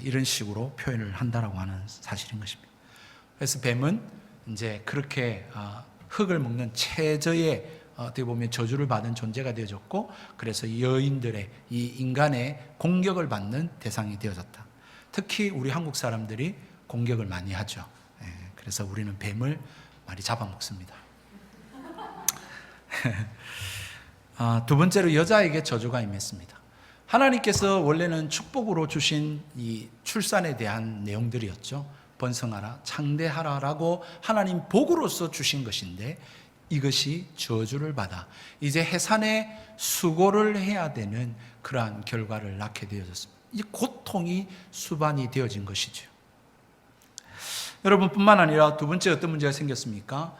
이런 식으로 표현을 한다라고 하는 사실인 것입니다. 그래서 뱀은 이제 그렇게 흙을 먹는 최저의 어떻게 보면 저주를 받은 존재가 되어졌고, 그래서 여인들의, 이 인간의 공격을 받는 대상이 되어졌다. 특히 우리 한국 사람들이 공격을 많이 하죠. 그래서 우리는 뱀을 많이 잡아먹습니다. 두 번째로 여자에게 저주가 임했습니다. 하나님께서 원래는 축복으로 주신 이 출산에 대한 내용들이었죠. 번성하라, 창대하라라고 하나님 복으로서 주신 것인데, 이것이 저주를 받아 이제 해산에 수고를 해야 되는 그러한 결과를 낳게 되어졌습니다. 이 고통이 수반이 되어진 것이죠. 여러분, 뿐만 아니라 두 번째 어떤 문제가 생겼습니까?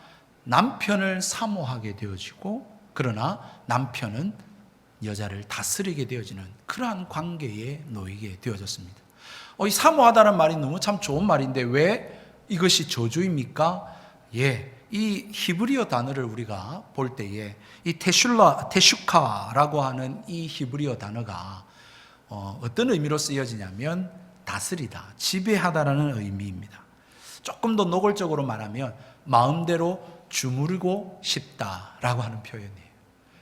남편을 사모하게 되어지고, 그러나 남편은 여자를 다스리게 되어지는 그러한 관계에 놓이게 되어졌습니다. 이 사모하다는 말이 너무 참 좋은 말인데 왜 이것이 저주입니까? 이 히브리어 단어를 우리가 볼 때에 이 테슈카라고 하는 이 히브리어 단어가 어떤 의미로 쓰여지냐면 다스리다, 지배하다라는 의미입니다. 조금 더 노골적으로 말하면 마음대로 주무르고 싶다라고 하는 표현이에요.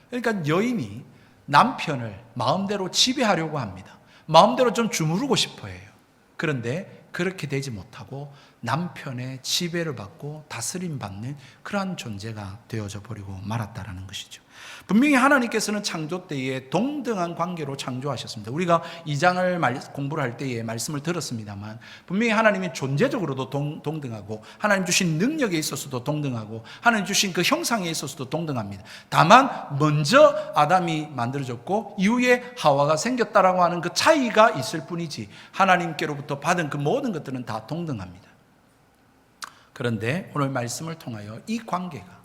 그러니까 여인이 남편을 마음대로 지배하려고 합니다. 마음대로 좀 주무르고 싶어 해요. 그런데 그렇게 되지 못하고 남편의 지배를 받고 다스림받는 그러한 존재가 되어져 버리고 말았다라는 것이죠. 분명히 하나님께서는 창조 때에 동등한 관계로 창조하셨습니다. 우리가 2장을 공부를 할 때에 말씀을 들었습니다만, 분명히 하나님이 존재적으로도 동등하고 하나님 주신 능력에 있어서도 동등하고 하나님 주신 그 형상에 있어서도 동등합니다. 다만 먼저 아담이 만들어졌고 이후에 하와가 생겼다라고 하는 그 차이가 있을 뿐이지, 하나님께로부터 받은 그 모든 것들은 다 동등합니다. 그런데 오늘 말씀을 통하여 이 관계가,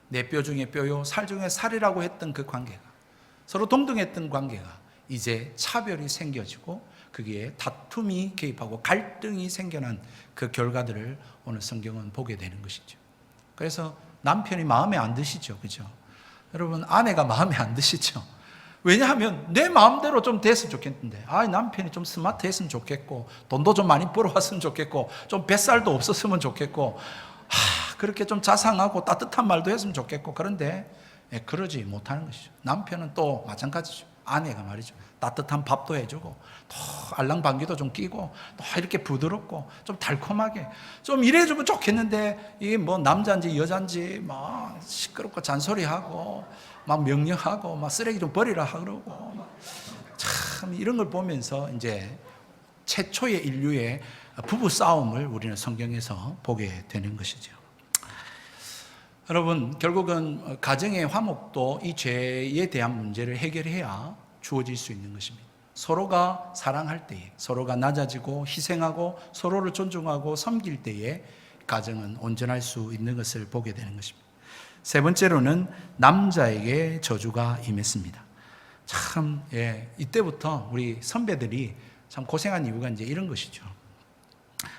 내 뼈 중에 뼈요 살 중에 살이라고 했던 그 관계가, 서로 동등했던 관계가 이제 차별이 생겨지고 거기에 다툼이 개입하고 갈등이 생겨난 그 결과들을 오늘 성경은 보게 되는 것이죠. 그래서 남편이 마음에 안 드시죠, 그죠? 여러분, 아내가 마음에 안 드시죠? 왜냐하면 내 마음대로 좀 됐으면 좋겠는데, 남편이 좀 스마트했으면 좋겠고, 돈도 좀 많이 벌어왔으면 좋겠고, 좀 뱃살도 없었으면 좋겠고, 그렇게 좀 자상하고 따뜻한 말도 했으면 좋겠고, 그런데 그러지 못하는 것이죠. 남편은 또 마찬가지죠. 아내가 말이죠, 따뜻한 밥도 해주고, 또 알랑방귀도 좀 끼고, 또 이렇게 부드럽고 좀 달콤하게 좀 이래주면 좋겠는데, 이게 뭐 남자인지 여자인지 막 시끄럽고 잔소리하고 막 명령하고 막 쓰레기 좀 버리라 그러고, 참 이런 걸 보면서 이제 최초의 인류의 부부 싸움을 우리는 성경에서 보게 되는 것이죠. 여러분, 결국은 가정의 화목도 이 죄에 대한 문제를 해결해야 주어질 수 있는 것입니다. 서로가 사랑할 때에, 서로가 낮아지고 희생하고 서로를 존중하고 섬길 때에 가정은 온전할 수 있는 것을 보게 되는 것입니다. 세 번째로는 남자에게 저주가 임했습니다. 참, 이때부터 우리 선배들이 참 고생한 이유가 이제 이런 것이죠.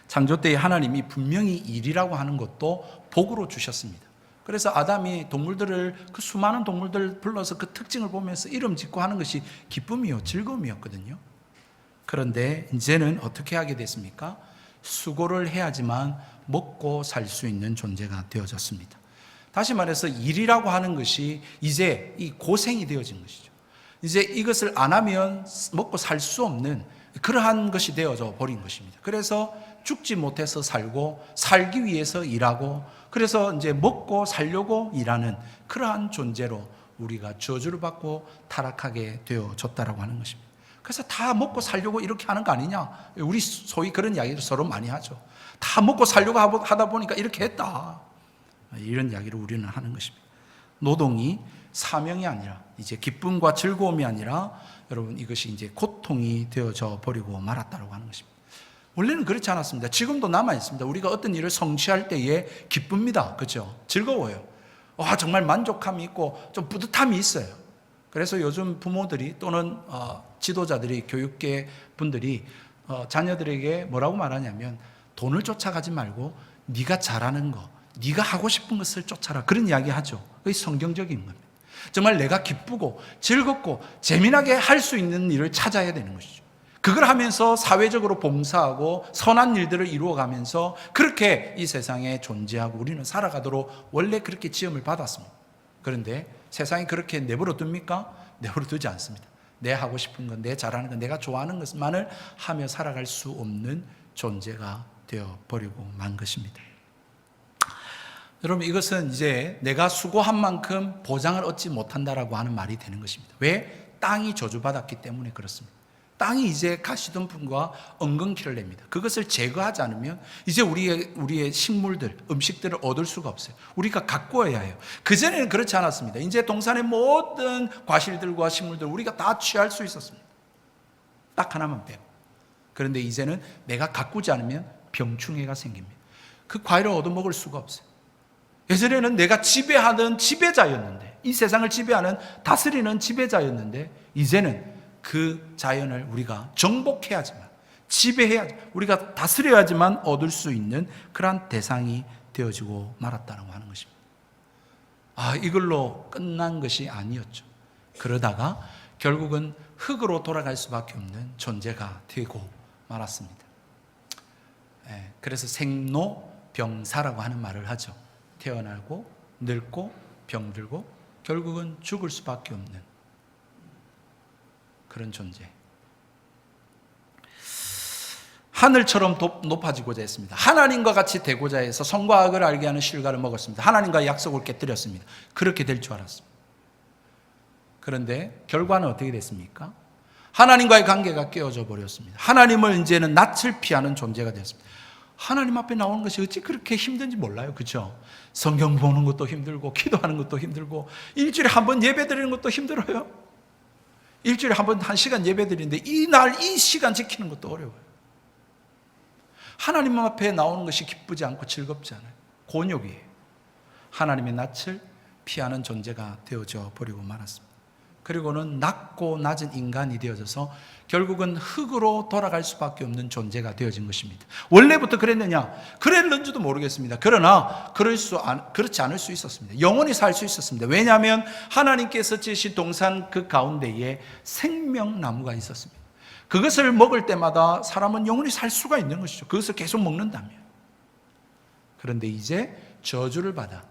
창조 때에 하나님이 분명히 일이라고 하는 것도 복으로 주셨습니다. 그래서 아담이 동물들을, 그 수많은 동물들을 불러서 그 특징을 보면서 이름 짓고 하는 것이 기쁨이요, 즐거움이었거든요. 그런데 이제는 어떻게 하게 됐습니까? 수고를 해야지만 먹고 살 수 있는 존재가 되어졌습니다. 다시 말해서 일이라고 하는 것이 이제 이 고생이 되어진 것이죠. 이제 이것을 안 하면 먹고 살 수 없는 그러한 것이 되어져 버린 것입니다. 그래서 죽지 못해서 살고 살기 위해서 일하고, 그래서 이제 먹고 살려고 일하는 그러한 존재로 우리가 저주를 받고 타락하게 되어졌다라고 하는 것입니다. 그래서 다 먹고 살려고 이렇게 하는 거 아니냐? 우리 소위 그런 이야기를 서로 많이 하죠. 다 먹고 살려고 하다 보니까 이렇게 했다. 이런 이야기를 우리는 하는 것입니다. 노동이 사명이 아니라 이제 기쁨과 즐거움이 아니라 여러분 이것이 이제 고통이 되어져 버리고 말았다고 하는 것입니다. 원래는 그렇지 않았습니다. 지금도 남아 있습니다. 우리가 어떤 일을 성취할 때에 기쁩니다. 그렇죠? 즐거워요. 와, 정말 만족감이 있고 좀 뿌듯함이 있어요. 그래서 요즘 부모들이 또는 지도자들이, 교육계 분들이 자녀들에게 뭐라고 말하냐면 돈을 쫓아가지 말고 네가 잘하는 거, 네가 하고 싶은 것을 쫓아라, 그런 이야기 하죠. 그게 성경적인 겁니다. 정말 내가 기쁘고 즐겁고 재미나게 할 수 있는 일을 찾아야 되는 것이죠. 그걸 하면서 사회적으로 봉사하고 선한 일들을 이루어가면서 그렇게 이 세상에 존재하고 우리는 살아가도록 원래 그렇게 지음을 받았습니다. 그런데 세상이 그렇게 내버려 둡니까? 내버려 두지 않습니다. 내 하고 싶은 것, 내 잘하는 것, 내가 좋아하는 것만을 하며 살아갈 수 없는 존재가 되어버리고 만 것입니다. 여러분, 이것은 이제 내가 수고한 만큼 보장을 얻지 못한다라고 하는 말이 되는 것입니다. 왜? 땅이 저주받았기 때문에 그렇습니다. 땅이 이제 가시덤불과 엉겅퀴를 냅니다. 그것을 제거하지 않으면 이제 우리의 식물들, 음식들을 얻을 수가 없어요. 우리가 가꾸어야 해요. 그전에는 그렇지 않았습니다. 이제 동산의 모든 과실들과 식물들 우리가 다 취할 수 있었습니다. 딱 하나만 빼고. 그런데 이제는 내가 가꾸지 않으면 병충해가 생깁니다. 그 과일을 얻어먹을 수가 없어요. 예전에는 내가 지배하는 지배자였는데, 이 세상을 지배하는 다스리는 지배자였는데, 이제는 그 자연을 우리가 정복해야지만, 지배해야지만, 우리가 다스려야지만 얻을 수 있는 그러한 대상이 되어지고 말았다고 하는 것입니다. 이걸로 끝난 것이 아니었죠. 그러다가 결국은 흙으로 돌아갈 수밖에 없는 존재가 되고 말았습니다. 그래서 생로병사라고 하는 말을 하죠. 태어나고 늙고 병들고 결국은 죽을 수밖에 없는 그런 존재. 하늘처럼 높아지고자 했습니다. 하나님과 같이 되고자 해서 선과 악을 알게 하는 실과를 먹었습니다. 하나님과 약속을 깨뜨렸습니다. 그렇게 될 줄 알았습니다. 그런데 결과는 어떻게 됐습니까? 하나님과의 관계가 깨어져 버렸습니다. 하나님을 이제는 낯을 피하는 존재가 되었습니다. 하나님 앞에 나오는 것이 어찌 그렇게 힘든지 몰라요. 그렇죠? 성경 보는 것도 힘들고 기도하는 것도 힘들고 일주일에 한 번 예배 드리는 것도 힘들어요. 일주일에 한 번 1시간 예배 드리는데 이 시간 지키는 것도 어려워요. 하나님 앞에 나오는 것이 기쁘지 않고 즐겁지 않아요. 곤욕이에요. 하나님의 낯을 피하는 존재가 되어져 버리고 말았습니다. 그리고는 낮고 낮은 인간이 되어져서 결국은 흙으로 돌아갈 수밖에 없는 존재가 되어진 것입니다. 원래부터 그랬느냐? 그랬는지도 모르겠습니다. 그러나 그렇지 않을 수 있었습니다. 영원히 살 수 있었습니다. 왜냐하면 하나님께서 지으신 동산 그 가운데에 생명나무가 있었습니다. 그것을 먹을 때마다 사람은 영원히 살 수가 있는 것이죠. 그것을 계속 먹는다면. 그런데 이제 저주를 받아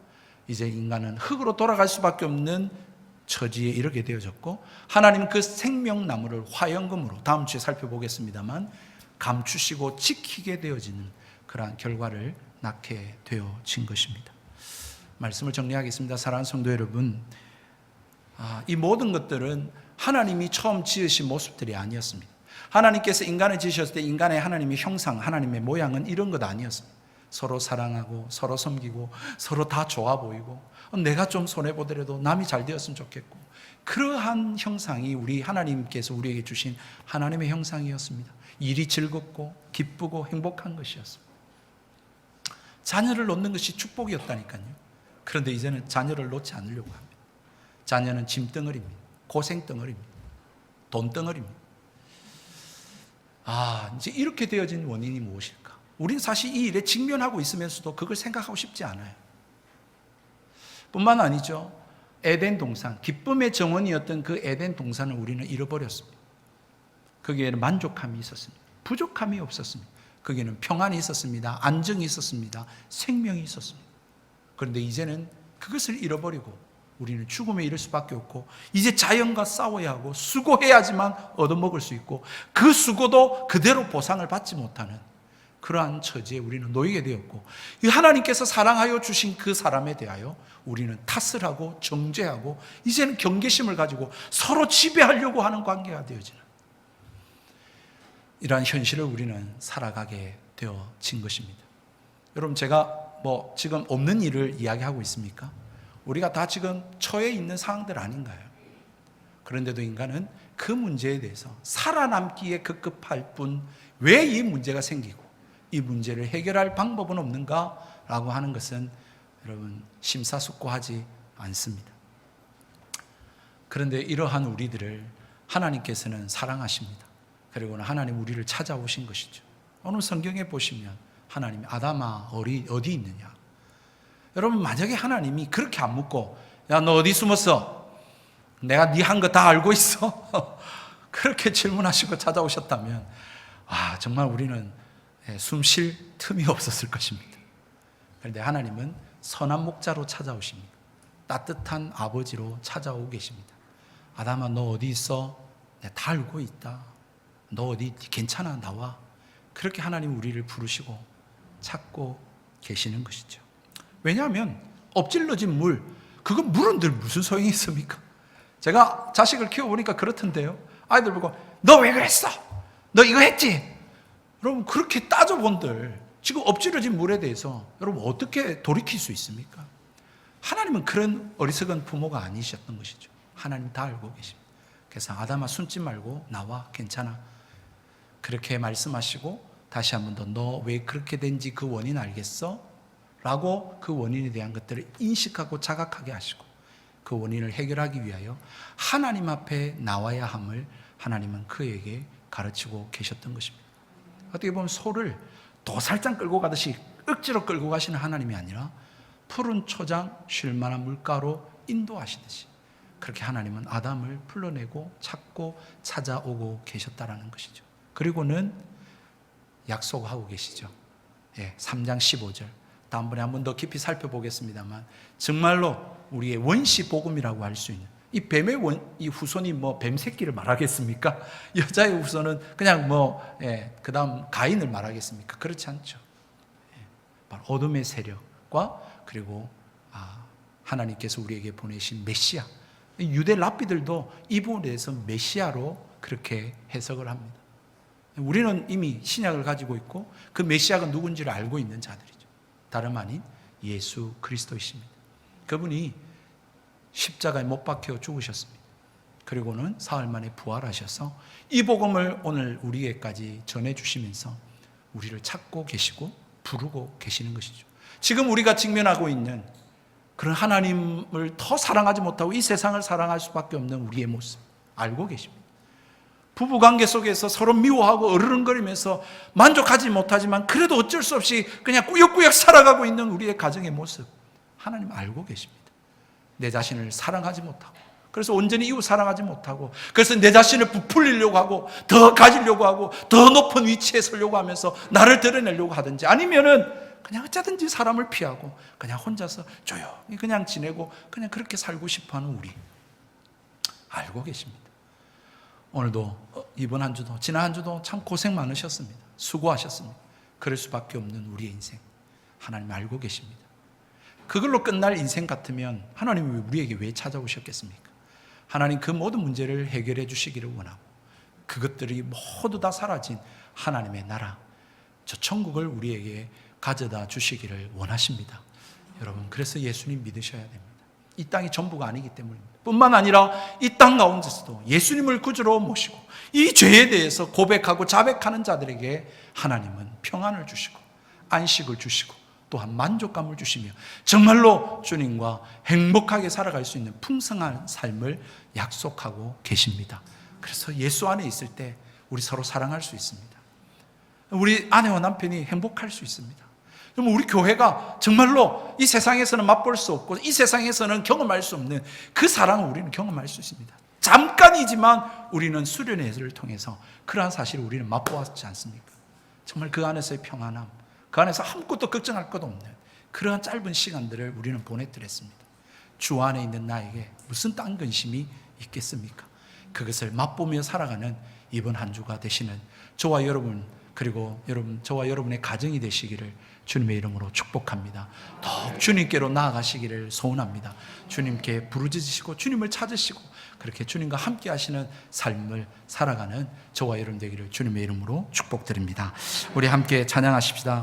이제 인간은 흙으로 돌아갈 수밖에 없는 처지에 이르게 되어졌고, 하나님은 그 생명나무를 화영금으로 다음 주에 살펴보겠습니다만 감추시고 지키게 되어지는 그러한 결과를 낳게 되어진 것입니다. 말씀을 정리하겠습니다. 사랑하는 성도 여러분, 이 모든 것들은 하나님이 처음 지으신 모습들이 아니었습니다. 하나님께서 인간을 지으셨을 때 인간의 하나님의 형상, 하나님의 모양은 이런 것 아니었습니다. 서로 사랑하고 서로 섬기고 서로 다 좋아 보이고 내가 좀 손해보더라도 남이 잘 되었으면 좋겠고, 그러한 형상이 우리 하나님께서 우리에게 주신 하나님의 형상이었습니다. 일이 즐겁고 기쁘고 행복한 것이었습니다. 자녀를 놓는 것이 축복이었다니까요. 그런데 이제는 자녀를 놓지 않으려고 합니다. 자녀는 짐덩어리입니다. 고생덩어리입니다. 돈덩어리입니다. 이제 이렇게 되어진 원인이 무엇일까? 우리는 사실 이 일에 직면하고 있으면서도 그걸 생각하고 싶지 않아요. 뿐만 아니죠. 에덴 동산, 기쁨의 정원이었던 그 에덴 동산을 우리는 잃어버렸습니다. 거기에는 만족함이 있었습니다. 부족함이 없었습니다. 거기에는 평안이 있었습니다. 안정이 있었습니다. 생명이 있었습니다. 그런데 이제는 그것을 잃어버리고 우리는 죽음에 이를 수밖에 없고, 이제 자연과 싸워야 하고 수고해야지만 얻어먹을 수 있고, 그 수고도 그대로 보상을 받지 못하는 그러한 처지에 우리는 놓이게 되었고, 하나님께서 사랑하여 주신 그 사람에 대하여 우리는 탓을 하고 정죄하고 이제는 경계심을 가지고 서로 지배하려고 하는 관계가 되어지는 이러한 현실을 우리는 살아가게 되어진 것입니다. 여러분, 제가 지금 없는 일을 이야기하고 있습니까? 우리가 다 지금 처해 있는 상황들 아닌가요? 그런데도 인간은 그 문제에 대해서 살아남기에 급급할 뿐 왜 이 문제가 생기고 이 문제를 해결할 방법은 없는가라고 하는 것은 여러분 심사숙고하지 않습니다. 그런데 이러한 우리들을 하나님께서는 사랑하십니다. 그리고는 하나님 우리를 찾아오신 것이죠. 오늘 성경에 보시면 하나님이 아담아 어디 있느냐? 여러분, 만약에 하나님이 그렇게 안 묻고 야, 너 어디 숨었어? 내가 네 한 거 다 알고 있어? 그렇게 질문하시고 찾아오셨다면 정말 우리는 숨 쉴 틈이 없었을 것입니다. 그런데 하나님은 선한 목자로 찾아오십니다. 따뜻한 아버지로 찾아오고 계십니다. 아담아, 너 어디 있어? 내가 다 알고 있다. 너 어디 괜찮아? 나와. 그렇게 하나님 우리를 부르시고 찾고 계시는 것이죠. 왜냐하면 엎질러진 물, 그거 물은 늘 무슨 소용이 있습니까? 제가 자식을 키워보니까 그렇던데요. 아이들 보고 너 왜 그랬어? 너 이거 했지? 여러분, 그렇게 따져본들 지금 엎질러진 물에 대해서 여러분 어떻게 돌이킬 수 있습니까? 하나님은 그런 어리석은 부모가 아니셨던 것이죠. 하나님 다 알고 계십니다. 그래서 아담아, 숨지 말고 나와, 괜찮아. 그렇게 말씀하시고 다시 한 번 더 너 왜 그렇게 된지 그 원인 알겠어? 라고 그 원인에 대한 것들을 인식하고 자각하게 하시고 그 원인을 해결하기 위하여 하나님 앞에 나와야 함을 하나님은 그에게 가르치고 계셨던 것입니다. 어떻게 보면 소를 도살장 끌고 가듯이 억지로 끌고 가시는 하나님이 아니라 푸른 초장 쉴 만한 물가로 인도하시듯이 그렇게 하나님은 아담을 풀러내고 찾고 찾아오고 계셨다라는 것이죠. 그리고는 약속하고 계시죠. 3장 15절. 다음번에 한 번 더 깊이 살펴보겠습니다만 정말로 우리의 원시 복음이라고 할 수 있는 이 뱀의 이 후손이 뱀 새끼를 말하겠습니까? 여자의 후손은 그냥 그 다음 가인을 말하겠습니까? 그렇지 않죠. 바로 어둠의 세력과 그리고 하나님께서 우리에게 보내신 메시아. 유대 랍비들도 이 부분에 대해서 메시아로 그렇게 해석을 합니다. 우리는 이미 신약을 가지고 있고 그 메시아가 누군지를 알고 있는 자들이죠. 다름 아닌 예수 그리스도이십니다. 그분이 십자가에 못 박혀 죽으셨습니다. 그리고는 사흘 만에 부활하셔서 이 복음을 오늘 우리에게까지 전해주시면서 우리를 찾고 계시고 부르고 계시는 것이죠. 지금 우리가 직면하고 있는 그런 하나님을 더 사랑하지 못하고 이 세상을 사랑할 수밖에 없는 우리의 모습 알고 계십니다. 부부관계 속에서 서로 미워하고 어르렁거리면서 만족하지 못하지만 그래도 어쩔 수 없이 그냥 꾸역꾸역 살아가고 있는 우리의 가정의 모습 하나님 알고 계십니다. 내 자신을 사랑하지 못하고 그래서 온전히 이웃 사랑하지 못하고 그래서 내 자신을 부풀리려고 하고 더 가지려고 하고 더 높은 위치에 서려고 하면서 나를 드러내려고 하든지 아니면은 그냥 어쩌든지 사람을 피하고 그냥 혼자서 조용히 그냥 지내고 그냥 그렇게 살고 싶어하는 우리 알고 계십니다. 오늘도 이번 한 주도 지난 한 주도 참 고생 많으셨습니다. 수고하셨습니다. 그럴 수밖에 없는 우리의 인생 하나님 알고 계십니다. 그걸로 끝날 인생 같으면 하나님이 우리에게 왜 찾아오셨겠습니까? 하나님 그 모든 문제를 해결해 주시기를 원하고 그것들이 모두 다 사라진 하나님의 나라 저 천국을 우리에게 가져다 주시기를 원하십니다. 여러분, 그래서 예수님 믿으셔야 됩니다. 이 땅이 전부가 아니기 때문입니다. 뿐만 아니라 이 땅 가운데서도 예수님을 구주로 모시고 이 죄에 대해서 고백하고 자백하는 자들에게 하나님은 평안을 주시고 안식을 주시고 또한 만족감을 주시며 정말로 주님과 행복하게 살아갈 수 있는 풍성한 삶을 약속하고 계십니다. 그래서 예수 안에 있을 때 우리 서로 사랑할 수 있습니다. 우리 아내와 남편이 행복할 수 있습니다. 그럼 우리 교회가 정말로 이 세상에서는 맛볼 수 없고 이 세상에서는 경험할 수 없는 그 사랑을 우리는 경험할 수 있습니다. 잠깐이지만 우리는 수련회를 통해서 그러한 사실을 우리는 맛보았지 않습니까? 정말 그 안에서의 평안함, 그 안에서 아무것도 걱정할 것 없는 그러한 짧은 시간들을 우리는 보냈더랬습니다. 주 안에 있는 나에게 무슨 딴 근심이 있겠습니까? 그것을 맛보며 살아가는 이번 한 주가 되시는 저와 여러분, 그리고 저와 여러분의 가정이 되시기를 주님의 이름으로 축복합니다. 더욱 주님께로 나아가시기를 소원합니다. 주님께 부르짖으시고 주님을 찾으시고 그렇게 주님과 함께 하시는 삶을 살아가는 저와 여러분 되기를 주님의 이름으로 축복드립니다. 우리 함께 찬양하십시다.